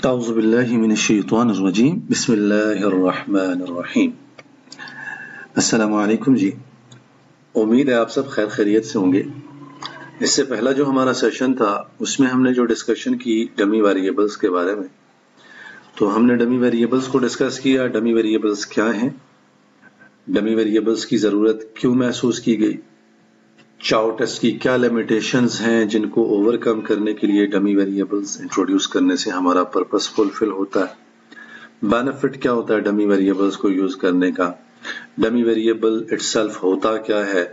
اعوذ باللہ من الشیطان الرجیم بسم اللہ الرحمن الرحیم۔ السلام علیکم جی، امید ہے آپ سب خیر خیریت سے ہوں گے۔ اس سے پہلا جو ہمارا سیشن تھا اس میں ہم نے جو ڈسکشن کی ڈمی ویریبلز کے بارے میں، تو ہم نے ڈمی ویریبلز کو ڈسکس کیا۔ ڈمی ویریبلز کیا ہیں، ڈمی ویریبلز کی ضرورت کیوں محسوس کی گئی، چاؤ ٹیسٹ کی کیا لیمیٹیشنز ہیں جن کو اوور کم کرنے کے لیے ڈمی ویریبلز انٹروڈیوس کرنے سے ہمارا پرپس فلفل ہوتا ہے، بینیفٹ کیا ہوتا ہے ڈمی ویریبلز کو یوز کرنے کا، ڈمی ویریبل اٹ سیلف ہوتا کیا ہے،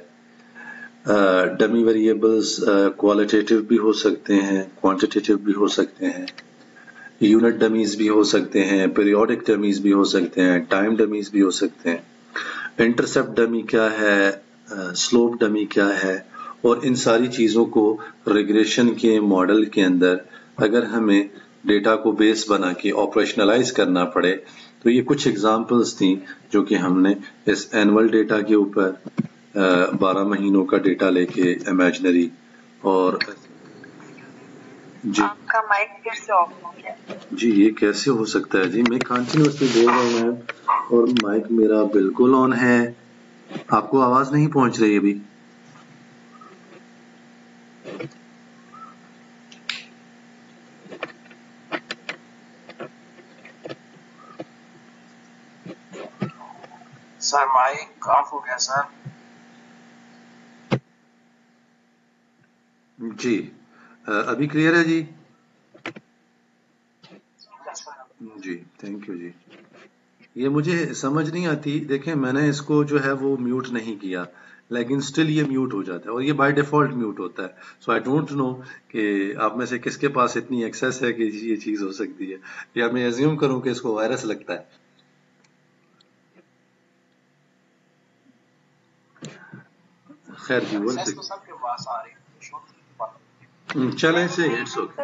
ڈمی ویریبلز کوالٹیٹیو بھی ہو سکتے ہیں، کوانٹیٹیو بھی ہو سکتے ہیں، یونٹ ڈمیز بھی ہو سکتے ہیں، پیریوڈک ڈمیز بھی ہو سکتے ہیں، ٹائم ڈمیز بھی ہو سکتے ہیں، انٹرسپٹ ڈمی کیا ہے، سلوپ ڈمی کیا ہے، اور ان ساری چیزوں کو ریگریشن کے ماڈل کے اندر اگر ہمیں ڈیٹا کو بیس بنا کے آپریشنلائز کرنا پڑے تو یہ کچھ ایگزامپلز تھیں جو کہ ہم نے اس اینول ڈیٹا کے اوپر 12 مہینوں کا ڈیٹا لے کے امیجنری اور جی آپ کا مائک پھر سے آف ہو گیا جی یہ کیسے ہو سکتا ہے جی، میں کنٹینیوسلی بول رہا ہوں اور مائک میرا بالکل آن ہے، آپ کو آواز نہیں پہنچ رہی ابھی؟ سر مائک آف ہو گیا سر۔ جی ابھی کلیئر ہے جی؟ جی تھینک یو جی۔ یہ مجھے سمجھ نہیں آتی، دیکھیں میں نے اس کو جو ہے وہ میوٹ نہیں کیا لیکن سٹل یہ میوٹ ہو جاتا ہے اور یہ بائی ڈیفالٹ میوٹ ہوتا ہے۔ سو آئی ڈونٹ نو کہ آپ میں سے کس کے پاس اتنی ایکسیس ہے کہ یہ چیز ہو سکتی ہے، یا میں ایزیوم کروں کہ اس کو وائرس لگتا ہے۔ خیر جی ون ایکسس تو سب کے پاس آ رہی ہے، چلیں سے اٹس اوکے،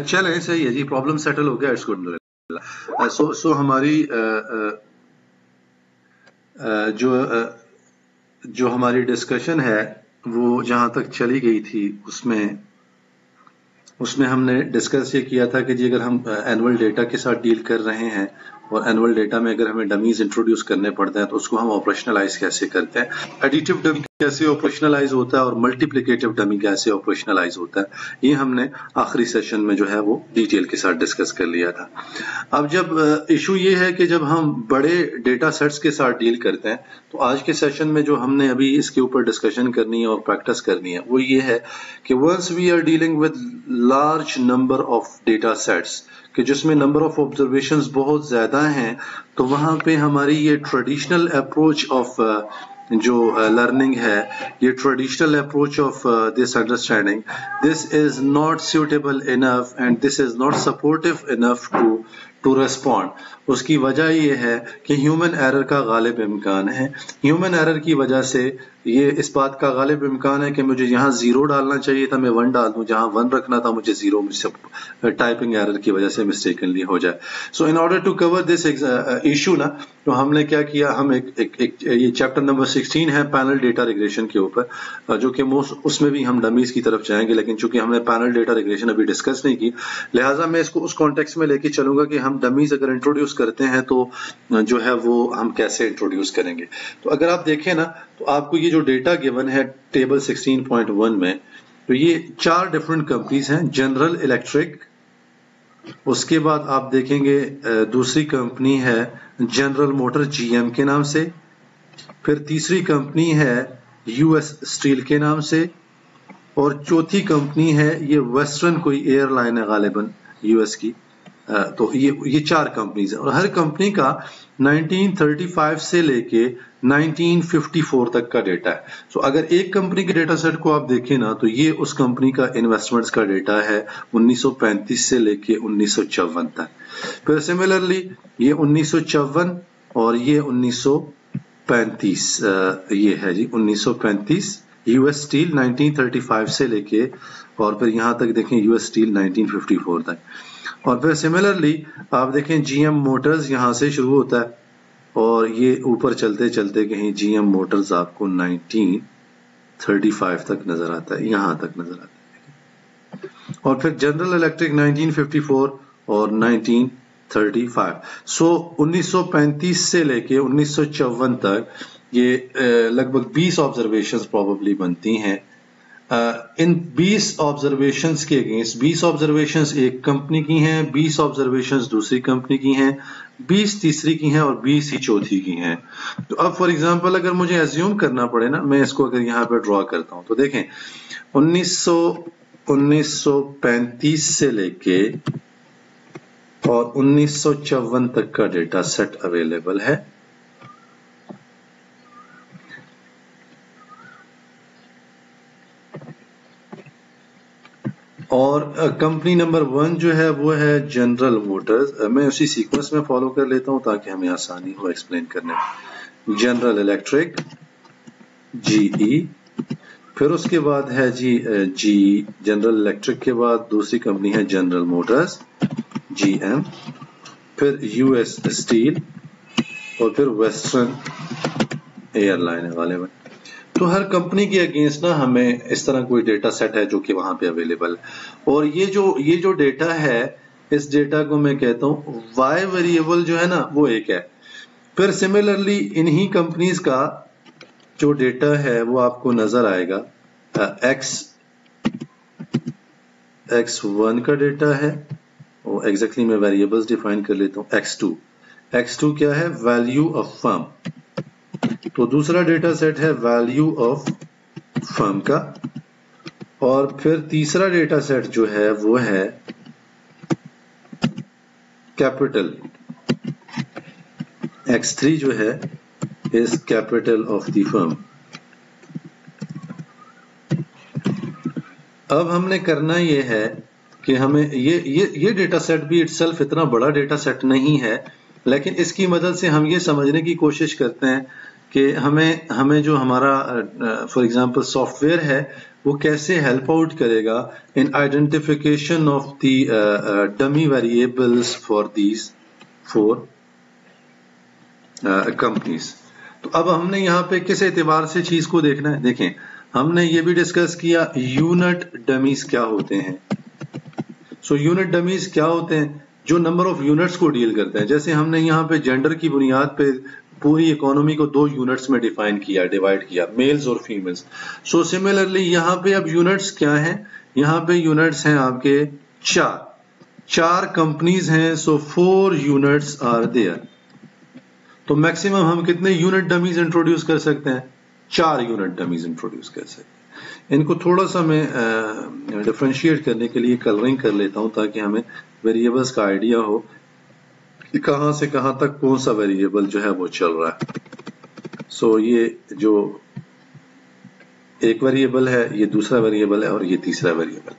چلیں صحیح ہے جی، پرابلم سیٹل ہو گیا، اٹس گڈ۔ سو ہماری جو ہماری ڈسکشن ہے وہ جہاں تک چلی گئی تھی اس میں ہم نے ڈسکس یہ کیا تھا کہ جی اگر ہم اینول ڈیٹا کے ساتھ ڈیل کر رہے ہیں اور اینول ڈیٹا میں اگر ہمیں ڈمیز انٹروڈیوس کرنے پڑتے ہیں تو اس کو ہم آپریشنلائز کیسے کرتے ہیں، ایڈیٹیو ڈمی کیسے آپریشنلائز ہوتا ہے اور ملٹیپلیکیٹیو ڈمی کیسے آپریشنلائز ہوتا ہے، یہ ہم نے آخری سیشن میں جو ہے وہ ڈیٹیل کے ساتھ ڈسکس کر لیا تھا۔ اب جب ایشو یہ ہے کہ جب ہم بڑے ڈیٹا سیٹس کے ساتھ ڈیل کرتے ہیں تو آج کے سیشن میں جو ہم نے ابھی اس کے اوپر ڈسکشن کرنی ہے اور پریکٹس کرنی ہے وہ یہ ہے کہ once we are dealing with large number of data sets کہ جس میں نمبر آف آبزرویشنز بہت زیادہ ہیں، تو وہاں پہ ہماری یہ ٹریڈیشنل اپروچ آف جو لرننگ ہے، یہ traditional approach of this understanding, this is not suitable enough and this is not supportive enough to respond. اس کی وجہ یہ ہے کہ ہیومن ایرر کا غالب امکان ہے۔ ہیومن ایرر کی وجہ سے یہ اس بات کا غالب امکان ہے کہ مجھے یہاں 0 ڈالنا چاہیے تھا، میں 1 ڈال دوں، جہاں 1 رکھنا تھا مجھے 0 مجھ سے ٹائپنگ ایرر کی وجہ سے مسٹیکنلی ہو جائے۔ So in order to cover this issue نا، تو ہم نے کیا کیا، ہم یہ چیپٹر نمبر 16 ہے پینل ڈیٹا ریگریشن کے اوپر، جو کہ اس میں بھی ہم ڈمیز کی طرف جائیں گے، لیکن چونکہ ہم نے پینل ڈیٹا ریگریشن ابھی ڈسکس نہیں کی لہٰذا میں اس کو اس کانٹیکس میں لے کے چلوں گا کہ ہم ڈمیز اگر انٹروڈیوس کرتے ہیں تو جو ہے وہ ہم کیسے انٹروڈیوس کریں گے۔ تو اگر آپ دیکھیں نا تو آپ کو یہ جو ڈیٹا گیون ہے ٹیبل 16.1 میں، تو یہ 4 ڈفرنٹ کمپنیز ہیں، جنرل الیکٹرک، اس کے بعد آپ دیکھیں گے دوسری کمپنی ہے جنرل موٹر جی ایم کے نام سے، پھر تیسری کمپنی ہے یو ایس اسٹیل کے نام سے، اور چوتھی کمپنی ہے یہ ویسٹرن کوئی ایئر لائن ہے غالباً یو ایس کی۔ تو یہ 4 کمپنیز ہیں اور ہر کمپنی کا 1935 سے لے کے 1954 تک کا ڈیٹا ہے۔ سو اگر ایک کمپنی کے ڈیٹا سیٹ کو آپ دیکھیں نا تو یہ اس کمپنی کا انویسٹمنٹس کا ڈیٹا ہے 1935 سے لے کے 1954 تک، پھر سملرلی یہ 1954 اور یہ 1935 یہ ہے جی 1935 یو ایس اسٹیل 1935 سے لے کے، اور پھر یہاں تک دیکھیں یو ایس اسٹیل 1954 تک، اور پھر سملرلی آپ دیکھیں جی ایم موٹرز یہاں سے شروع ہوتا ہے اور یہ اوپر چلتے چلتے کہیں جی ایم موٹرز آپ کو 1935 تک نظر آتا ہے، یہاں تک نظر آتا ہے۔ اور پھر جنرل الیکٹرک 1954 اور 1935. سو 1935 سے لے کے 1954 تک یہ لگ بھگ 20 آبزرویشنز پروبیبلی بنتی ہیں. ان 20 آبزرویشنز کے اگینسٹ 20 آبزرویشنز ایک کمپنی کی ہیں، 20 آبزرویشنز دوسری کمپنی کی ہیں، 20 تیسری کی ہیں اور 20 ہی چوتھی کی ہیں. تو اب فار ایگزامپل اگر مجھے ایزیوم کرنا پڑے نا، میں اس کو اگر یہاں پہ ڈرا کرتا ہوں تو دیکھیں 1935 سے لے کے اور 1954 تک کا ڈیٹا سیٹ اویلیبل ہے. اور کمپنی نمبر 1 جو ہے وہ ہے جنرل موٹرز. میں اسی سیکوینس میں فالو کر لیتا ہوں تاکہ ہمیں آسانی ہو ایکسپلین کرنے میں. جنرل الیکٹرک جی ای، پھر اس کے بعد ہے جی جنرل الیکٹرک کے بعد دوسری کمپنی ہے جنرل موٹرز جی ایم، پھر یو ایس اسٹیل اور پھر ویسٹرن ایئر لائن والے میں. تو ہر کمپنی کے اگینسٹ نا ہمیں اس طرح کوئی ڈیٹا سیٹ ہے جو کہ وہاں پہ اویلیبل ہے. اور یہ جو ڈیٹا ہے، اس ڈیٹا کو میں کہتا ہوں وائی ویریبل جو ہے نا وہ ایک ہے. پھر سملرلی انہی کمپنیز کا جو ڈیٹا ہے وہ آپ کو نظر آئے گا. X1 کا ڈیٹا ہے، وہ ایگزیکٹلی میں ویریبلز ڈیفائن کر لیتا ہوں. X2 کیا ہے؟ Value of firm. تو دوسرا ڈیٹا سیٹ ہے ویلیو آف فرم کا. اور پھر تیسرا ڈیٹا سیٹ جو ہے وہ ہے کیپٹل. X3 جو ہے is capital of the firm. اب ہم نے کرنا یہ ہے کہ ہمیں یہ ڈیٹا سیٹ بھی اٹ سیلف اتنا بڑا ڈیٹا سیٹ نہیں ہے، لیکن اس کی مدد سے ہم یہ سمجھنے کی کوشش کرتے ہیں کہ ہمیں جو ہمارا فار ایگزامپل سافٹ ویئر ہے وہ کیسے ہیلپ آؤٹ کرے گا in identification of the dummy variables for these 4 companies. تو اب ہم نے یہاں پہ کس اعتبار سے چیز کو دیکھنا ہے؟ دیکھیں ہم نے یہ بھی ڈسکس کیا یونٹ ڈمیز کیا ہوتے ہیں. سو یونٹ ڈمیز کیا ہوتے ہیں؟ جو نمبر آف یونٹس کو ڈیل کرتے ہیں. جیسے ہم نے یہاں پہ جینڈر کی بنیاد پہ پوری اکانومی کو 2 یونٹس میں ڈیوائڈ کیا میلز اور فیمیلز. سو سملرلی یہاں پہ اب یونٹس کیا ہیں؟ یہاں پہ یونٹس ہیں آپ کے 4 کمپنیز ہیں. سو 4 یونٹس آر دیئر. تو میکسیمم ہم کتنے یونٹ ڈمیز انٹروڈیوس کر سکتے ہیں؟ 4 یونٹ ڈمیز انٹروڈیوس کر سکتے ہیں. ان کو تھوڑا سا میں ڈفرینشیٹ کرنے کے لیے کلرنگ کر لیتا ہوں تاکہ ہمیں ویریبلز کا آئیڈیا ہو کہ کہاں سے کہاں تک کون سا ویریبل جو ہے وہ چل رہا ہے. سو یہ جو ایک ویریبل ہے، یہ دوسرا ویریبل ہے اور یہ تیسرا ویریبل.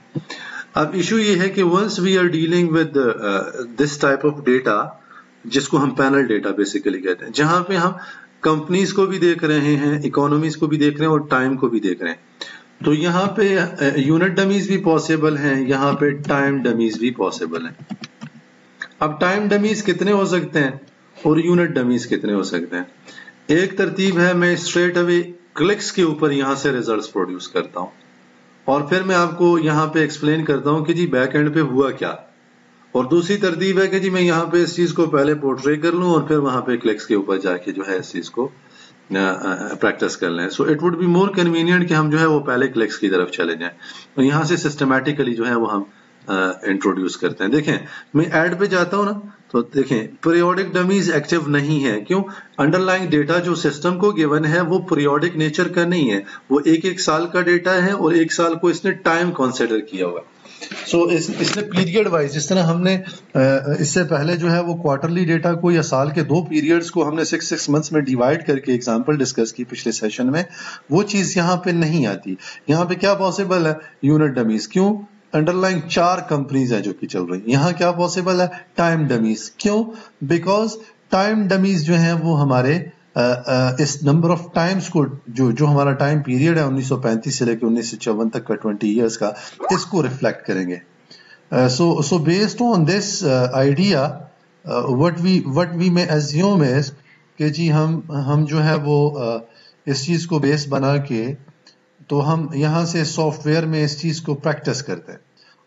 اب ایشو یہ ہے کہ once we are dealing with this type of data جس کو ہم پینل ڈیٹا بیسیکلی کہتے ہیں، جہاں پہ ہم کمپنیز کو بھی دیکھ رہے ہیں، اکانومیز کو بھی دیکھ رہے ہیں اور ٹائم کو بھی دیکھ رہے ہیں. تو یہاں پہ یونٹ ڈمیز بھی پاسبل ہیں، یہاں پہ ٹائم ڈمیز بھی پاسبل ہیں. اب ٹائم ڈمیز کتنے ہو سکتے ہیں اور یونٹ ڈمیز کتنے ہو سکتے ہیں؟ ایک ترتیب ہے میں اسٹریٹ اوے کلکس کے اوپر یہاں سے ریزلٹس پروڈیوس کرتا ہوں اور پھر میں آپ کو یہاں پہ ایکسپلین کرتا ہوں کہ جی بیک اینڈ پہ ہوا کیا. اور دوسری ترتیب ہے کہ جی میں یہاں پہ اس چیز کو پہلے پورٹری کر لوں اور پھر وہاں پہ کلکس کے اوپر جا کے جو ہے اس چیز کو پریکٹس کر لیں. So it would be more convenient کہ ہم جو ہے وہ پہلے کلکس کی طرف چلے جائیں اور یہاں سے سسٹمیٹیکلی جو ہے وہ ہم انٹروڈیوس کرتے ہیں. دیکھیں میں ایڈ پہ جاتا ہوں نا تو دیکھیں پیریوڈک ڈمیز ایکٹیو نہیں ہے. کیوں؟ انڈر لائنگ ڈیٹا جو سسٹم کو گیون ہے وہ پیریوڈک نیچر کا نہیں ہے، وہ ایک سال کا ڈیٹا ہے اور 1 سال کو اس نے ٹائم کنسیڈر کیا ہوا. سو اس نے پیریڈ وائز، جس طرح ہم نے اس سے پہلے جو ہے وہ کوارٹرلی ڈیٹا کو یا سال کے 2 پیریڈز کو ہم نے 6 منتھس میں ڈیوائڈ کر کے ایگزامپل ڈسکس کی پچھلے سیشن میں، وہ چیز یہاں پہ نہیں آتی. یہاں پہ کیا پاسبل ہے؟ یونٹ ڈمیز. کیوں؟ انڈر لائن 4 کمپنیز ہیں جو کہ چل رہی ہیں. یہاں کیا پاسبل ہے؟ ٹائم ڈمیز. کیوں؟ بیکاز ٹائم ڈمیز جو ہیں وہ ہمارے اس نمبر آف ٹائمز کو جو ہمارا ٹائم پیریڈ ہے 1935 سے لے کے 1954 تک کا 20 ایئرس کا، اس کو ریفلیکٹ کریں گے. So based on this idea what we میں ایزیوم از کہ جی ہم جو ہے وہ اس چیز کو بیس بنا کے تو ہم یہاں سے سافٹ ویئر میں اس چیز کو پریکٹس کرتے ہیں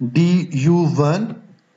DU1,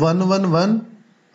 111,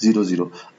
0.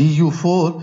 DU4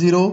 0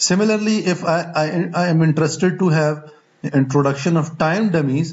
Similarly, if I am interested to have introduction of time dummies,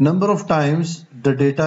Number of times the data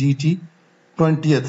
DT 20th.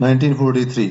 1943.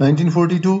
1942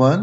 1,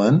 1.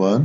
1.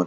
1.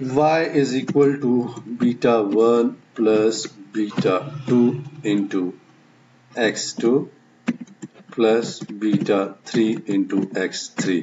y is equal to beta 1 plus beta 2 into x2 plus beta 3 into x3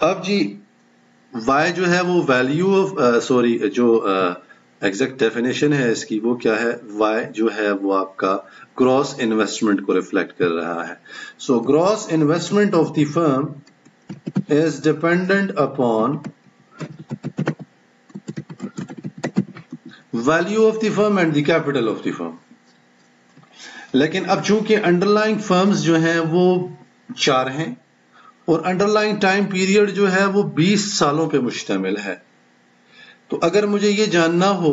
اب جی Y جو ہے وہ value of جو exact definition ہے اس کی وہ کیا ہے؟ وائی جو ہے وہ آپ کا گراس انویسٹمنٹ کو ریفلیکٹ کر رہا ہے. So gross investment of the firm is dependent upon value of the firm and the capital of the firm. لیکن اب چونکہ انڈر لائنگ فرمز جو ہیں وہ 4 ہیں اور انڈر لائنگ ٹائم پیریڈ جو ہے وہ 20 سالوں پہ مشتمل ہے، تو اگر مجھے یہ جاننا ہو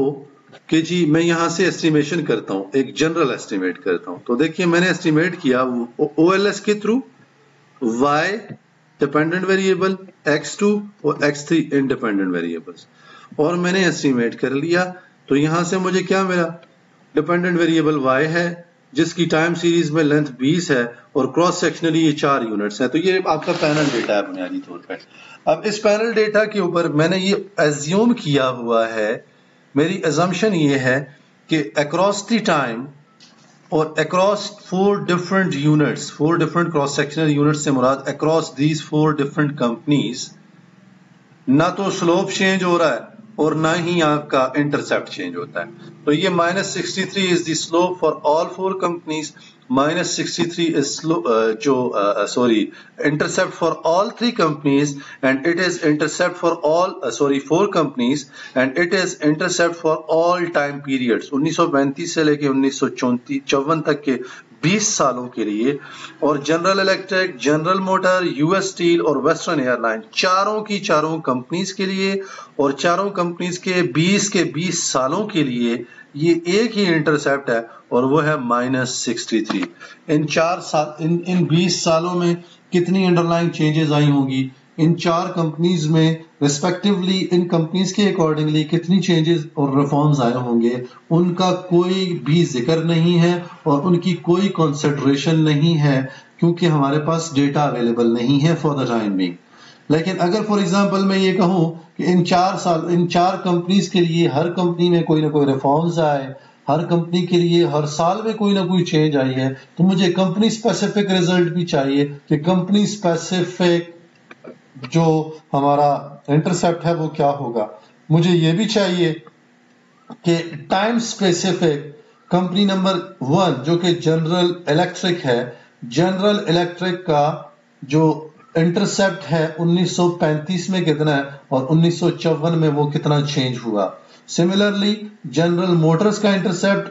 کہ جی میں یہاں سے اسٹیمیشن کرتا ہوں، ایک جنرل اسٹیمیٹ کرتا ہوں، تو دیکھیے میں نے اسٹیمیٹ کیا او ایل ایس کے through Y dependent variable, X2 اور X3 انڈیپینڈنٹ ویریبلس، اور میں نے اسٹیمیٹ کر لیا. تو یہاں سے مجھے کیا ملا؟ ڈیپینڈنٹ ویریبل وائی ہے جس کی ٹائم سیریز میں لینتھ 20 ہے اور کراس سیکشنلی یہ 4 یونٹس ہیں. تو یہ آپ کا پینل ڈیٹا ہے بنیادی طور پر. اب اس پینل ڈیٹا کے اوپر میں نے یہ ایزیوم کیا ہوا ہے، میری ایزمپشن یہ ہے کہ اکراس دی ٹائم اور across 4 different units, 4 different cross sectional units سے مراد اکراس دیز 4 ڈفرنٹ کمپنیز، نہ تو سلوپ چینج ہو رہا ہے اور نہ ہی آپ کا انٹرسپٹ چینج ہوتا ہے. تو یہ -63 is the slope for all 4 companies, -63 is intercept for all 3 companies, and it is intercept for all 4 companies, and it is intercept for all time periods 1935 سے لے کے 1954 تک کے 20 سالوں کے لیے. اور General Electric, General Motor, US Steel اور ویسٹرن ایئر لائن چاروں کی چاروں کمپنیز کے لیے اور چاروں کمپنیز کے 20 سالوں کے لیے یہ ایک ہی انٹرسپٹ ہے اور وہ ہے -63. ان 20 سالوں میں کتنی انڈر لائن چینجز آئی ہوں گی ان 4 کمپنیز میں ریسپیکٹیولی، ان کمپنیز کے اکارڈنگلی کتنی چینجز اور ریفارمز آئے ہوں گے، ان کا کوئی بھی ذکر نہیں ہے اور ان کی کوئی کنسیڈریشن نہیں ہے کیونکہ ہمارے پاس ڈیٹا اویلیبل نہیں ہے فار دا ٹائم بینگ. لیکن اگر فار ایگزامپل میں یہ کہوں کہ ان 4 کمپنیز کے لیے ہر کمپنی میں کوئی نہ کوئی ریفارمز آئے، ہر کمپنی کے لیے ہر سال میں کوئی نہ کوئی چینج آئی ہے، تو مجھے کمپنی اسپیسیفک ریزلٹ بھی چاہیے کہ کمپنی اسپیسیفک جو ہمارا انٹرسپٹ ہے وہ کیا ہوگا. مجھے یہ بھی چاہیے کہ ٹائم اسپیسیفک کمپنی نمبر 1 جو کہ جنرل الیکٹرک ہے، جنرل الیکٹرک کا جو انٹرسپٹ ہے 1935 میں کتنا ہے اور 1954 میں وہ کتنا چینج ہوا. سملرلی جنرل موٹرز کا انٹرسپٹ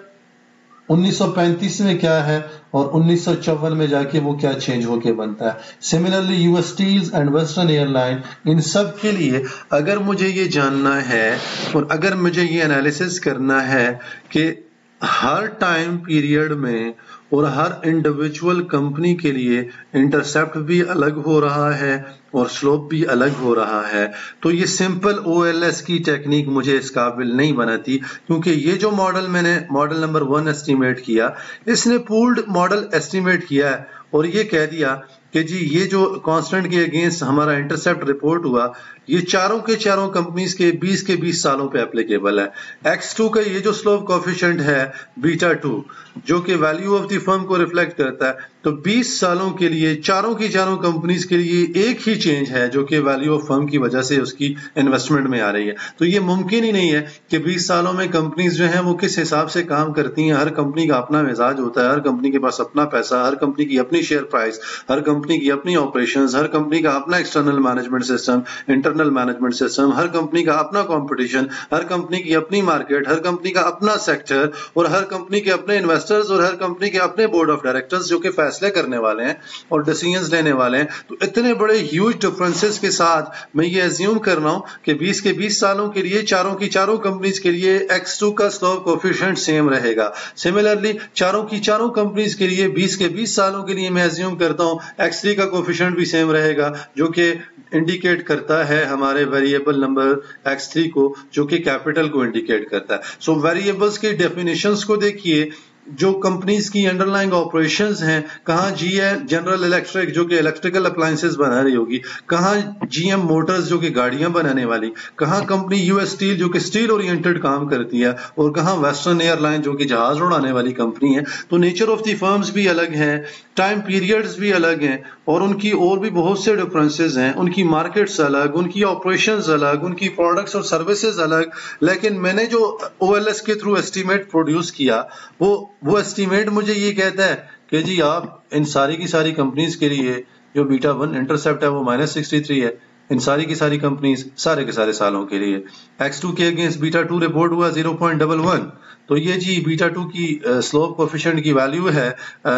1935 میں کیا ہے اور 1954 میں جا کے وہ کیا چینج ہو کے بنتا ہے. Similarly US steels and western air line, ان سب کے لیے اگر مجھے یہ جاننا ہے اور اگر مجھے یہ انالیسس کرنا ہے کہ ہر ٹائم پیریڈ میں اور ہر انڈیویجول کمپنی کے لیے انٹرسپٹ بھی الگ ہو رہا ہے اور سلوپ بھی الگ ہو رہا ہے، تو یہ سمپل OLS کی ٹیکنیک مجھے اس قابل نہیں بناتی، کیونکہ یہ جو ماڈل میں نے ماڈل نمبر 1 اسٹیمیٹ کیا، اس نے پولڈ ماڈل اسٹیمیٹ کیا ہے اور یہ کہہ دیا کہ جی یہ جو کانسٹنٹ کے اگینسٹ ہمارا انٹرسپٹ رپورٹ ہوا یہ چاروں کے چاروں کمپنیز کے 20 سالوں پہ اپلیکیبل ہے. X2 کا یہ جو سلوپ کوفیشنٹ ہے β2 جو کہ ویلیو آف دی فرم کو ریفلیکٹ کرتا ہے، تو 20 سالوں کے لیے چاروں کی چاروں کمپنیز کے لیے ایک ہی چینج ہے جو کہ ویلیو آف فرم کی وجہ سے اس کی انویسٹمنٹ میں آ رہی ہے. تو یہ ممکن ہی نہیں ہے کہ 20 سالوں میں کمپنیز جو ہیں وہ کس حساب سے کام کرتی ہیں. ہر کمپنی کا اپنا مزاج ہوتا ہے، ہر کمپنی کے پاس اپنا پیسہ، ہر کمپنی کی اپنی شیئر پرائز، ہر کمپنی کی اپنی آپریشنز، ہر کمپنی کا اپنا external management system, internal management system, ہر کمپنی کا اپنا کمپٹیشن، ہر کمپنی کی اپنی مارکیٹ، ہر کمپنی کا اپنا سیکٹر اور ہر کمپنی کے اپنے انویسٹرز اور ہر کمپنی کے اپنے بورڈ آف ڈائریکٹرز جو کہ فیصلے کرنے والے ہیں اور ڈیسیژنز لینے والے ہیں. تو اتنے بڑے ہیوج ڈفرنسز کے ساتھ میں یہ ایزیوم کر رہا ہوں کہ 20 سالوں کے لیے چاروں کی چاروں کمپنیز کے لیے X2 کا سلوپ کوفیشنٹ سیم رہے گا. سملرلی چاروں کی چاروں کمپنیز کے لیے 20 سالوں کے لیے میں ایزیوم کرتا ہوں X3 کا کوفیشنٹ بھی سیم رہے گا جو کہ انڈیکیٹ کرتا ہے ہمارے ویریبل نمبر X3 کو، جو کہ کیپٹل کو انڈیکیٹ کرتا ہے. سو ویریبلز کے ڈیفینیشنز کو دیکھیے جو کمپنیز کی انڈر لائنگ آپریشنز ہیں, کہاں جی ایم جنرل الیکٹرک جو کہ الیکٹریکل اپلائنسز بنا رہی ہوگی, کہاں جی ایم موٹرز جو کہ گاڑیاں بنانے والی, کہاں کمپنی یو ایس اسٹیل جو کہ اسٹیل اورینٹڈ کام کرتی ہے, اور کہاں ویسٹرن ایئر لائن جو کہ جہاز اڑانے والی کمپنی ہے. تو نیچر آف دی فرمز بھی الگ ہیں, ٹائم پیریڈز بھی الگ ہیں, اور ان کی اور بھی بہت سے ڈفرینسز ہیں, ان کی مارکیٹس الگ, ان کی آپریشنز الگ, ان کی پروڈکٹس اور سروسز الگ. لیکن میں نے جو او ایل ایس کے تھرو ایسٹیمیٹ پروڈیوس کیا, وہ ایسٹیمیٹ مجھے یہ کہتا ہے کہ جی آپ ان ساری کی ساری کمپنیز کے لیے جو بیٹا 1 انٹرسپٹ ہے وہ -63 ہے, ان ساری کی ساری کمپنیز سارے کے سارے سالوں کے لیے. X2 کے اگینسٹ بیٹا 2 رپورٹ ہوا 0.11, تو یہ جی بیٹا 2 کی سلوپ کوفیشنٹ کی ویلیو ہے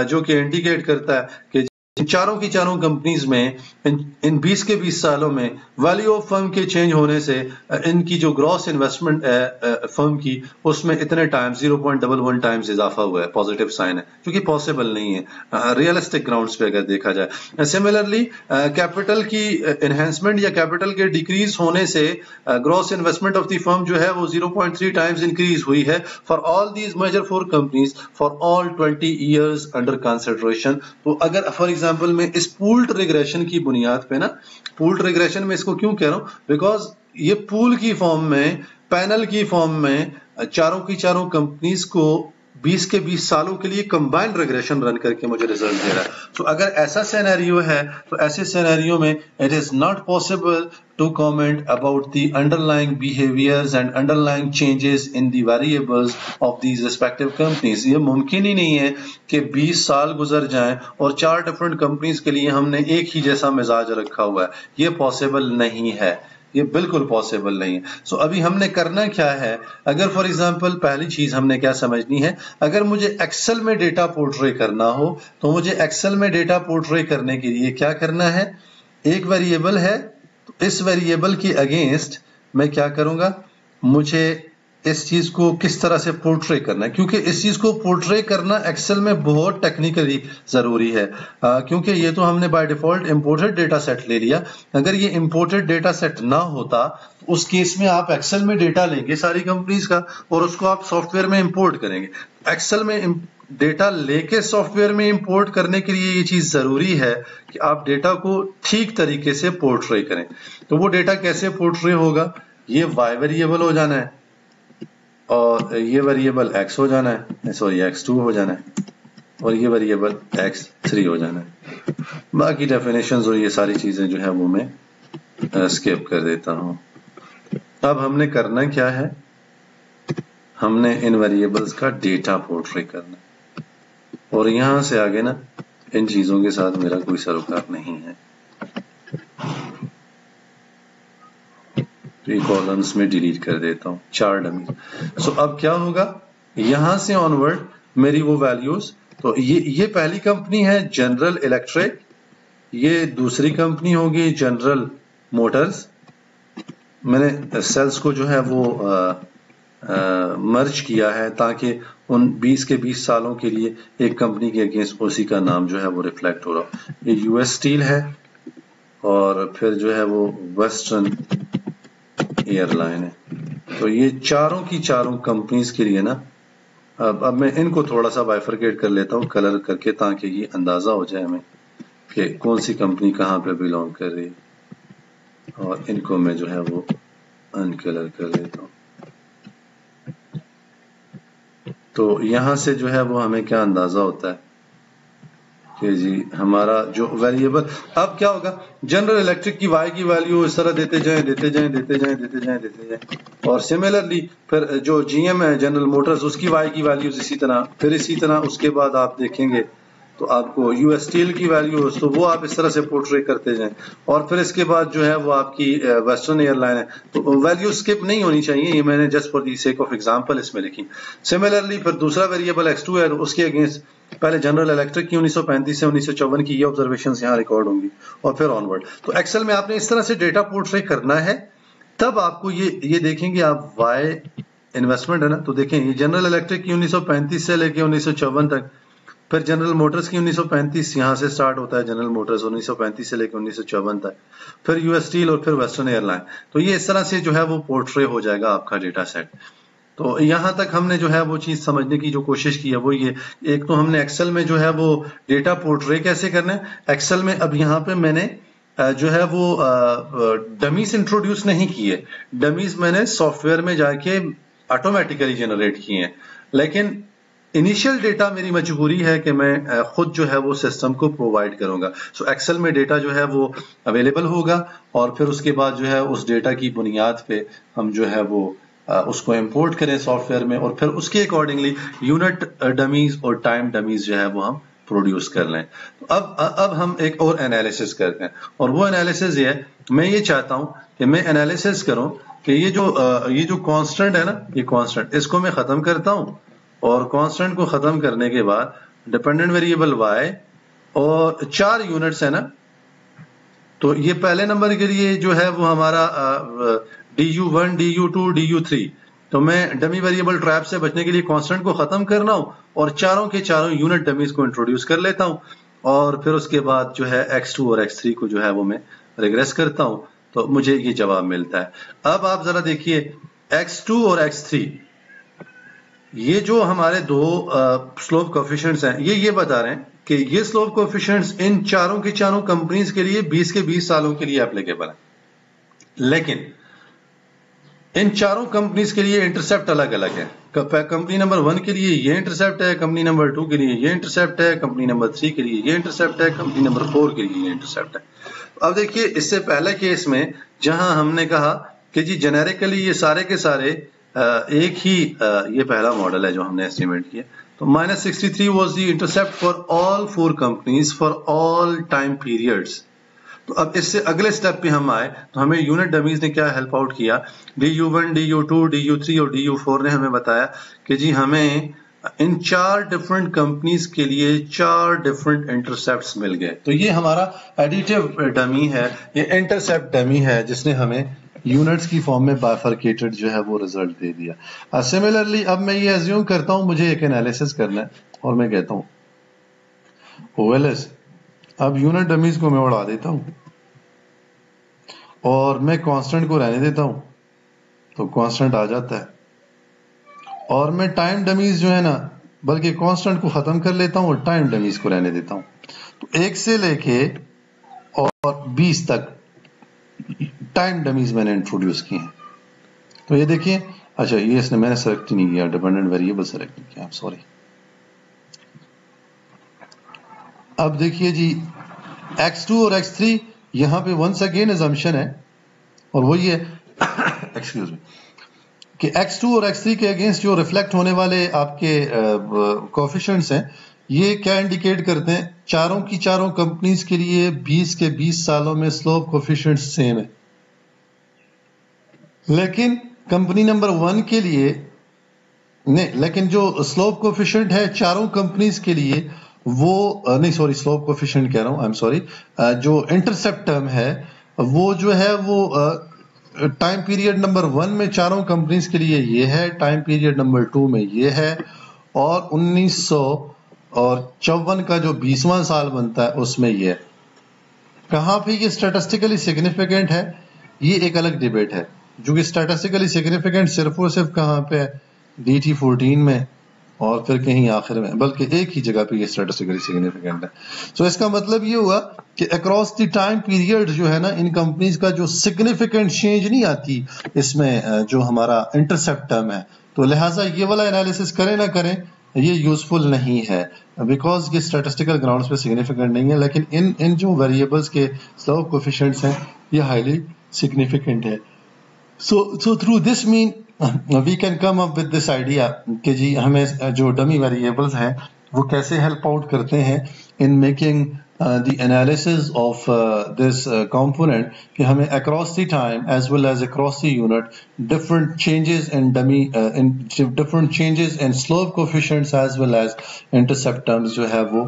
جو کہ انڈیکیٹ کرتا ہے کہ چاروں کی چاروں کمپنیز میں ان 20 کے 20 سالوں میں ویلیو آف فرم کے چینج ہونے سے ان کی جو گراس انویسٹمنٹ ہے فرم کی, اس میں اتنے ٹائمز 0.11 ٹائمز اضافہ ہوا ہے. پازیٹیو سائن ہے, کیونکہ پاسبل نہیں ہے ریئلسٹک گراؤنڈز پہ اگر دیکھا جائے. سملرلی کیپٹل کی انہینسمنٹ یا کیپٹل کے ڈیکریز ہونے سے gross investment of the firm جو ہے وہ 0.3 ٹائمز انکریز ہوئی ہے for all these major 4 companies for all 20 years under consideration. تو اگر فار ایگزامپل میں اس پولڈ ریگریشن کی بنیاد پہ نا, پولڈ ریگریشن میں اس کو کیوں کہہ رہا ہوں, بیکاز یہ پول کی فارم میں, پینل کی فارم میں چاروں کی چاروں کمپنیز کو 20 کے 20 سالوں کے لیے کمبائنڈ ریگریشن رن کر کے مجھے ریزلٹ دے رہا ہے. تو اگر ایسا سینیریو ہے تو ایسے سینیریو میں it is not possible to comment about the underlying behaviors and underlying changes in the variables of these respective companies. یہ ممکن ہی نہیں ہے کہ 20 سال گزر جائیں اور 4 ڈفرنٹ کمپنیز کے لیے ہم نے ایک ہی جیسا مزاج رکھا ہوا ہے. یہ پاسبل نہیں ہے, یہ بالکل پاسبل نہیں ہے. سو ابھی ہم نے کرنا کیا ہے, اگر فار ایگزامپل پہلی چیز ہم نے کیا سمجھنی ہے, اگر مجھے ایکسل میں ڈیٹا پورٹرے کرنا ہو تو مجھے ایکسل میں ڈیٹا پورٹرے کرنے کے لیے کیا کرنا ہے, ایک ویریبل ہے, اس ویریبل کے اگینسٹ میں کیا کروں گا, مجھے اس چیز کو کس طرح سے پورٹرے کرنا ہے, کیونکہ اس چیز کو پورٹرے کرنا ایکسل میں بہت ٹیکنیکلی ضروری ہے, کیونکہ یہ تو ہم نے by default imported data set لے لیا. اگر یہ امپورٹڈ ڈیٹا سیٹ نہ ہوتا اس کیس میں آپ ایکسل میں ڈیٹا لیں گے ساری کمپنیز کا اور اس کو آپ سافٹ ویئر میں امپورٹ کریں گے. ایکسل میں ڈیٹا لے کے سافٹ ویئر میں امپورٹ کرنے کے لیے یہ چیز ضروری ہے کہ آپ ڈیٹا کو ٹھیک طریقے سے پورٹرے کریں. تو وہ ڈیٹا کیسے پورٹرے ہوگا, یہ وائی ویریبل ہو جانا ہے اور یہ ویریبل ایکس ہو جانا ہے, سوری X2 ہو جانا ہے, اور یہ ویریبل X3 ہو جانا ہے. باقی ڈیفینیشنز اور یہ ساری چیزیں جو ہے وہ میں اسکیپ کر دیتا ہوں. اب ہم نے کرنا کیا ہے, ہم نے ان ویریبلز کا ڈیٹا پورٹرے کرنا, اور یہاں سے آگے نا ان چیزوں کے ساتھ میرا کوئی سروکار نہیں ہے. یہ کالمز میں ڈیلیٹ کر دیتا ہوں, 4 ڈمی. سو اب کیا ہوگا, یہاں سے آنورڈ میری وہ ویلیوز, تو یہ پہلی کمپنی ہے جنرل الیکٹرک, یہ دوسری کمپنی ہوگی جنرل موٹرز. میں نے سیلز کو جو ہے وہ مرج کیا ہے تاکہ ان 20 کے 20 سالوں کے لیے ایک کمپنی کے اگینسٹ اسی کا نام جو ہے وہ ریفلیکٹ ہو رہا. یہ یو ایس اسٹیل ہے, اور پھر جو ہے وہ ویسٹرن ایئر لائن ہے. تو یہ چاروں کی چاروں کمپنیز کے لیے نا, اب میں ان کو تھوڑا سا بائفرکیٹ کر لیتا ہوں کلر کر کے, تاکہ یہ اندازہ ہو جائے ہمیں کہ کون سی کمپنی کہاں پہ بلونگ کر رہی ہے, اور ان کو میں جو ہے وہ ان کلر کر لیتا ہوں. تو یہاں سے جو ہے وہ ہمیں کیا اندازہ ہوتا ہے کہ جی ہمارا جو ویریبل, اب کیا ہوگا, جنرل الیکٹرک کی وائی کی ویلیو اس طرح دیتے جائیں, اور سملرلی پھر جو جی ایم ہے جنرل موٹرز اس کی وائی کی ویلیوز اسی طرح, پھر اسی طرح اس کے بعد آپ دیکھیں گے تو آپ کو یو ایس اسٹیل کی ویلیو تو وہ آپ اس طرح سے پورٹرے کرتے جائیں, اور پھر اس کے بعد جو ہے وہ آپ کی ویسٹرن ایئر لائن ہے. تو ویلیو اسکپ نہیں ہونی چاہیے, یہ میں نے just for the sake of example اس میں لکھی. سملرلی پھر دوسرا ویریبل X2 ہے, اس کے اگینسٹ پہلے جنرل الیکٹرک کی 1935 سے 1954 کی یہ آبزرویشنز یہاں ریکارڈ ہوں گی, اور پھر آنورڈ. تو ایکسل میں آپ نے اس طرح سے ڈیٹا پورٹرے کرنا ہے, تب آپ کو یہ دیکھیں گے آپ وائی انویسٹمنٹ ہے نا, تو دیکھیں یہ جنرل الیکٹرک کی 1935 سے لے کے 1954 تک, پھر جنرل موٹرز کی 1935 یہاں سے سٹارٹ ہوتا ہے, جنرل موٹرز 1935 سے لے کے 1954 تک, پھر یو ایس اسٹیل اور پھر ویسٹرن ایئر لائن. تو یہ اس طرح سے جو ہے وہ پورٹرے ہو جائے گا آپ کا ڈیٹا سیٹ. تو یہاں تک ہم نے جو ہے وہ چیز سمجھنے کی جو کوشش کی ہے وہ یہ، ایک تو ہم نے ایکسل میں جو ہے وہ ڈیٹا پورٹرے کیسے کرنا ہے. ایکسل میں اب یہاں پہ میں نے جو ہے وہ ڈمیز انٹروڈیوس نہیں کیے، ڈمیز میں نے سافٹ ویئر میں جا کے آٹومیٹیکلی جنریٹ کیے ہیں، لیکن انیشیل ڈیٹا میری مجبوری ہے کہ میں خود جو ہے وہ سسٹم کو پرووائڈ کروں گا. سو ایکسل میں ڈیٹا جو ہے وہ اویلیبل ہوگا، اور پھر اس کے بعد جو ہے اس ڈیٹا کی بنیاد پہ ہم جو ہے وہ اس کو امپورٹ کریں سافٹ ویئر میں، اور پھر اس کے اکارڈنگلی یونٹ ڈمیز اور ٹائم ڈمیز جو ہے وہ ہم پروڈیوس کر لیں. اب ہم ایک اور انالیسس کرتے ہیں، اور وہ انالیسس یہ ہے، میں یہ چاہتا ہوں کہ میں انالیسس کروں کہ یہ جو کانسٹنٹ ہے نا، یہ کانسٹنٹ اس کو میں ختم کرتا ہوں، اور کانسٹنٹ کو ختم کرنے کے بعد ڈیپینڈنٹ ویریبل وائی اور 4 یونٹس ہے نا، تو یہ پہلے نمبر کے لیے جو ہے وہ ہمارا du1 du2 du3، تو میں ڈمی ویریبل ٹریپ سے بچنے کے لیے کانسٹنٹ کو ختم کرنا ہوں اور چاروں کے چاروں یونٹ ڈمیز کو انٹروڈیوس کر لیتا ہوں، اور پھر اس کے بعد جو ہے x2 اور x3 کو جو ہے وہ میں ریگریس کرتا ہوں، تو مجھے یہ جواب ملتا ہے. اب آپ ذرا دیکھیے x2 اور x3 یہ جو ہمارے دو سلوپ کوفیشنٹس ہیں، یہ بتا رہے ہیں کہ یہ سلوپ کوفیشنٹس ان چاروں کے چاروں کمپنیز کے لیے 20 کے 20 سالوں کے لیے اپلیکیبل ہیں، لیکن ان چاروں کمپنیز کے لیے انٹرسیپٹ الگ الگ ہے. کمپنی نمبر 1 کے لیے یہ انٹرسیپٹ ہے، کمپنی نمبر 2 کے لیے یہ انٹرسیپٹ ہے، کمپنی نمبر 3 کے لیے یہ انٹرسیپٹ ہے، کمپنی نمبر 4 کے لیے یہ انٹرسیپٹ ہے. اب دیکھیے اس سے پہلے کیس میں جہاں ہم نے کہا کہ جی جنیرکلی یہ سارے کے سارے ایک ہی، یہ پہلا ماڈل ہے جو ہم نے ایسٹیمیٹ کیا، تو -63 was the intercept for all 4 companies for all time periods. تو اب اس سے اگلے سٹیپ پہ ہم آئے تو ہمیں یونٹ ڈمیز نے کیا ہیلپ آؤٹ کیا، du1 du2 du3 اور du4 نے ہمیں بتایا کہ جی ہمیں ان 4 ڈفرنٹ کمپنیز کے لیے 4 ڈفرنٹ انٹرسیپٹس مل گئے. تو یہ ہمارا ایڈیٹیو ڈمی ہے، یہ انٹرسیپٹ ڈمی ہے جس نے ہمیں یونٹس کی فارم میں بائفرکیٹڈ جو ہے وہ رزلٹ دے دیا. سملرلی اب میں یہ ایزیوم کرتا ہوں مجھے ایک انالیسس کرنا ہے، اور میں کہتا ہوں OLS، اب یونٹ ڈمیز کو میں اڑا دیتا ہوں اور میں کانسٹنٹ کو رہنے دیتا ہوں، تو کانسٹنٹ آ جاتا ہے، اور میں ٹائم ڈمیز جو ہے نا، بلکہ کانسٹنٹ کو ختم کر لیتا ہوں اور ٹائم ڈمیز کو رہنے دیتا ہوں. تو 1 سے لے کے اور 20 تک ٹائم ڈمیز میں نے انٹروڈیوس کی ہیں. تو یہ دیکھیے، اچھا یہ اس نے میں نے سلیکٹ نہیں کیا، ڈیپینڈنٹ ویریبل سلیکٹ نہیں کیا، سوری. اب دیکھیے جی x2 اور x3 یہاں پہ ونس اگین assumption ہے، اور وہ یہ ایکسکیوز می کہ x2 اور x3 کے اگینسٹ جو ریفلیکٹ ہونے والے آپ کے کوفیشنٹس ہیں، یہ کیا انڈیکیٹ کرتے ہیں، چاروں کی چاروں کمپنیز کے لیے 20 کے 20 سالوں میں سلوپ کوفیشنٹس سیم ہے، لیکن کمپنی نمبر 1 کے لیے نہیں، لیکن جو سلوپ کوفیشنٹ ہے چاروں کمپنیز کے لیے وہ نہیں، سوری سلوپ کوفیشنٹ کہہ رہا ہوں، آئی ایم سوری، جو انٹرسیپٹ ٹرم ہے وہ جو ہے وہ ٹائم پیریڈ نمبر 1 میں چاروں کمپنیز کے لیے یہ ہے، ٹائم پیریڈ نمبر 2 میں یہ ہے، اور 1954 کا جو 20واں سال بنتا ہے اس میں یہ ہے. کہاں پہ یہ اسٹیٹسٹیکلی سگنیفیکنٹ ہے، یہ ایک الگ ڈیبیٹ ہے، جو کہ اسٹیٹسٹیکلی سگنیفیکنٹ صرف اور صرف کہاں پہ ہے، DT14 میں اور پھر کہیں آخر میں، بلکہ ایک ہی جگہ پہ یہ اسٹیٹسٹیکلی سگنیفیکنٹ ہے. سو اس کا مطلب یہ ہوا کہ اکراس دی ٹائم پیریڈ جو ہے نا، ان کمپنیز کا جو سگنیفیکنٹ چینج نہیں آتی اس میں جو ہمارا انٹرسیپٹ ٹرم ہے. تو لہٰذا یہ والا انالیسس کریں نہ کریں یہ یوزفل نہیں ہے، بیکاز یہ اسٹیٹسٹیکل گراؤنڈز پہ سگنیفیکنٹ نہیں ہے، لیکن ان جو ویریبلس کے سلوپ کوفیشنٹس ہیں یہ ہائیلی سگنیفیکنٹ ہے. So through this mean we can come up with this idea کہ جی ہمیں جو ڈمی ویریبلز ہیں وہ کیسے ہیلپ آؤٹ کرتے ہیں in making the analysis of this component، کہ ہمیں across the time as well as across the unit different changes in dummy different changes in slope coefficients as well as intercept terms جو ہے وہ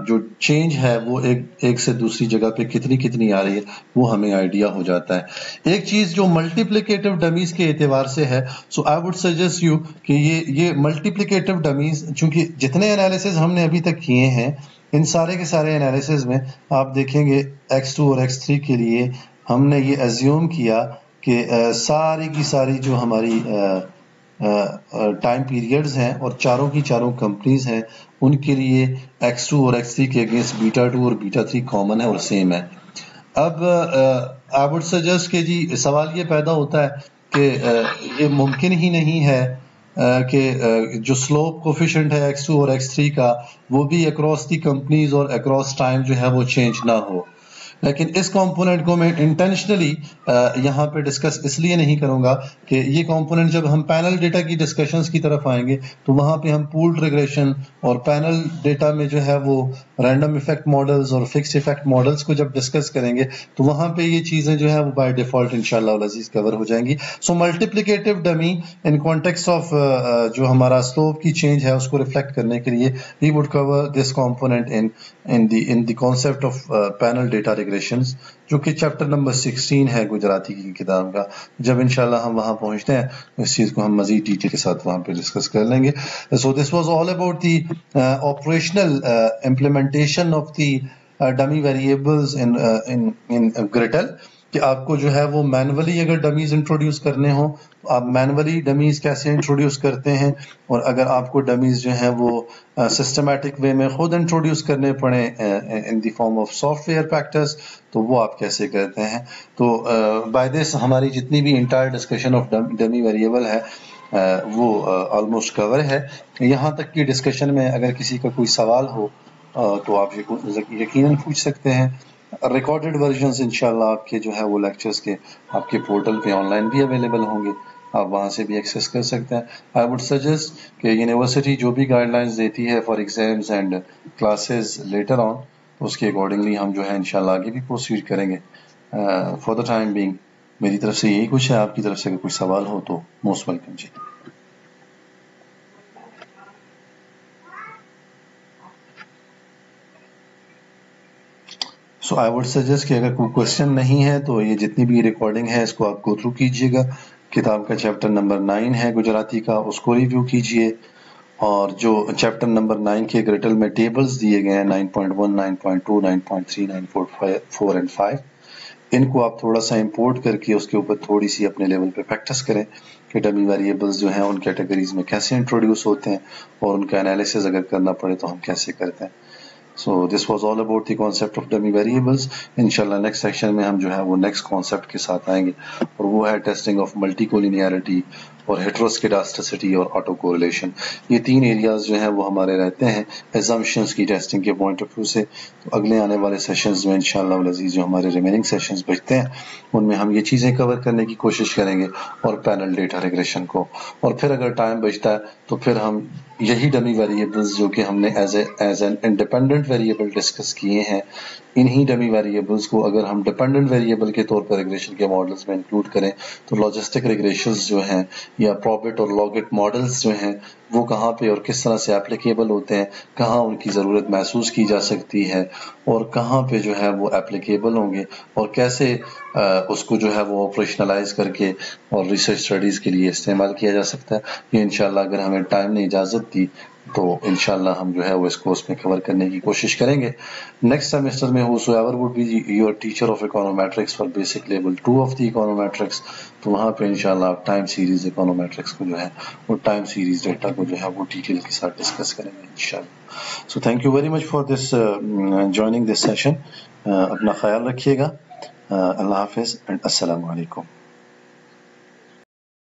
جو change ہے وہ ایک سے دوسری جگہ پہ کتنی آ رہی ہے وہ ہمیں آئیڈیا ہو جاتا ہے. ایک چیز جو ملٹیپلیکیٹو ڈمیز کے اعتبار سے ہے، سو آئی وڈ سجیسٹ یو کہ یہ ملٹیپلیکیٹو ڈمیز، چونکہ جتنے انالیسز ہم نے ابھی تک کیے ہیں ان سارے کے سارے انالیسز میں آپ دیکھیں گے x2 اور x3 کے لیے ہم نے یہ ایزیوم کیا کہ ساری کی ساری جو ہماری ٹائم پیریڈز ہیں اور چاروں کی چاروں کمپنیز ہیں، ان کے لیے X2 اور X3 کے اگینسٹ β2 اور β3 کامن ہے اور سیم ہے۔ اب آئی وڈ سجیسٹ کہ جی سوال یہ پیدا ہوتا ہے کہ یہ ممکن ہی نہیں ہے کہ جو سلوپ کوفیشنٹ ہے X2 اور X3 کا وہ بھی اکراس دی کمپنیز اور اکراس ٹائم جو ہے وہ چینج نہ ہو، لیکن اس کمپوننٹ کو میں انٹینشنلی یہاں پہ ڈسکس اس لیے نہیں کروں گا کہ یہ کمپوننٹ جب ہم پینل ڈیٹا کی ڈسکشنز کی طرف آئیں گے تو وہاں پہ ہم پولڈ ریگریشن اور پینل ڈیٹا میں جو ہے وہ رینڈم ایفیکٹ ماڈلز اور فکس ایفیکٹ ماڈلز کو جب ڈسکس کریں گے تو وہاں پہ یہ چیزیں جو ہے وہ بائی ڈیفالٹ انشاءاللہ العزیز کور ہو جائیں گی۔ So multiplicative dummy in context of جو ہمارا سلوپ کی چینج ہے اس کو ریفلیکٹ کرنے کے لیے we would cover this component in the concept of panel data regressions, جو کہ چیپٹر نمبر 16 ہے گجراتی کی کتاب کا۔ جب انشاءاللہ ہم وہاں پہنچتے ہیں اس چیز کو ہم مزید ڈیٹیل کے ساتھ وہاں پہ ڈسکس کر لیں گے۔ So this was all about the operational implementation of the dummy variables in Gradle، کہ آپ کو جو ہے وہ مینولی اگر ڈمیز انٹروڈیوس کرنے ہوں تو آپ مینولی ڈمیز کیسے انٹروڈیوس کرتے ہیں، اور اگر آپ کو ڈمیز جو ہیں وہ سسٹمیٹک وے میں خود انٹروڈیوس کرنے پڑیں ان دی فارم آف سافٹ ویئر پیکٹرز تو وہ آپ کیسے کرتے ہیں۔ تو بائی دس ہماری جتنی بھی entire discussion of dummy variable ہے وہ آلموسٹ کور ہے۔ یہاں تک کی ڈسکشن میں اگر کسی کا کوئی سوال ہو تو آپ یقیناً پوچھ سکتے ہیں۔ ریکارڈڈ ورژنز انشاءاللہ آپ کے جو ہے وہ لیکچرز کے آپ کے پورٹل پہ آن لائن بھی اویلیبل ہوں گے، آپ وہاں سے بھی ایکسیس کر سکتے ہیں۔ آئی وڈ سجیسٹ کہ یونیورسٹی جو بھی گائیڈ لائنز دیتی ہے for exams and classes later on, اس کے اکارڈنگلی ہم جو ہے انشاءاللہ آگے بھی پروسیڈ کریں گے۔ فار دا ٹائم بینگ میری طرف سے یہی کچھ ہے، آپ کی طرف سے اگر کوئی سوال ہو تو موسٹ ویلکم جی۔ سو آئی وڈ سجیسٹ کہ اگر کوئی کوشچن نہیں ہے تو یہ جتنی بھی ریکارڈنگ ہے اس کو آپ گو تھرو کیجئے گا۔ کتاب کا چیپٹر نمبر 9 ہے گجراتی کا، اس کو ریویو کیجئے، اور جو چیپٹر نمبر 9 کے گریٹل میں ٹیبلز دیے گئے ہیں 9.1 9.2 9.3 9.4 اینڈ 5، ان کو آپ تھوڑا سا امپورٹ کر کے اس کے اوپر تھوڑی سی اپنے لیول پہ پریکٹس کریں کہ ڈمی ویریبلز جو ہیں ان کیٹیگریز میں کیسے انٹروڈیوس ہوتے ہیں اور ان کا انالیسز اگر کرنا پڑے تو ہم کیسے کرتے ہیں۔ So this was all about the concept of dummy variables۔ انشاءاللہ نیکسٹ سیکشن میں ہم جو ہے وہ نیکسٹ کانسیپٹ کے ساتھ آئیں گے، اور وہ ہے ٹیسٹنگ آف ملٹی کولینیئرٹی اور ہیٹروسکیڈاسٹسٹی اور آٹو کوریلیشن۔ یہ تین ایریاز جو ہیں وہ ہمارے رہتے ہیں ایزمپشنز کی ٹیسٹنگ کے پوائنٹ آف ویو سے۔ تو اگلے آنے والے سیشنز میں انشاءاللہ العزیز جو ہمارے ریمیننگ سیشنز بچتے ہیں ان میں ہم یہ چیزیں کور کرنے کی کوشش کریں گے، اور پینل ڈیٹا ریگریشن کو، اور پھر اگر ٹائم بچتا ہے تو پھر ہم یہی ڈمی ویریبلز جو کہ ہم نے as an independent variable discuss کیے ہیں، انہی ڈمی ویریبلز کو اگر ہم ڈیپینڈنٹ ویریبل کے طور پر ریگریشن کے ماڈلز میں انکلوڈ کریں تو لاجسٹک ریگریشنز جو ہیں یا پروبٹ اور لاگٹ ماڈلز جو ہیں وہ کہاں پہ اور کس طرح سے اپلیکیبل ہوتے ہیں، کہاں ان کی ضرورت محسوس کی جا سکتی ہے، اور کہاں پہ جو ہے وہ اپلیکیبل ہوں گے، اور کیسے اس کو جو ہے وہ آپریشنلائز کر کے اور ریسرچ اسٹڈیز کے لیے استعمال کیا جا سکتا ہے۔ یہ انشاءاللہ اگر ہمیں ٹائم نے اجازت دی تو انشاءاللہ ہم جو ہے وہ اس کورس میں کور کرنے کی کوشش کریں گے۔ نیکسٹ سیمسٹر میں whosoever would be your teacher of econometrics for basic level 2 of the econometrics، تو وہاں پہ انشاءاللہ آپ ٹائم سیریز econometrics کو جو ہے وہ ٹائم سیریز ڈیٹا کو جو ہے وہ ڈیٹیل کے ساتھ ڈسکس کریں گے انشاءاللہ۔ So thank you very much for this joining this session. اپنا خیال رکھیے گا، اللہ حافظ اینڈ السلام علیکم۔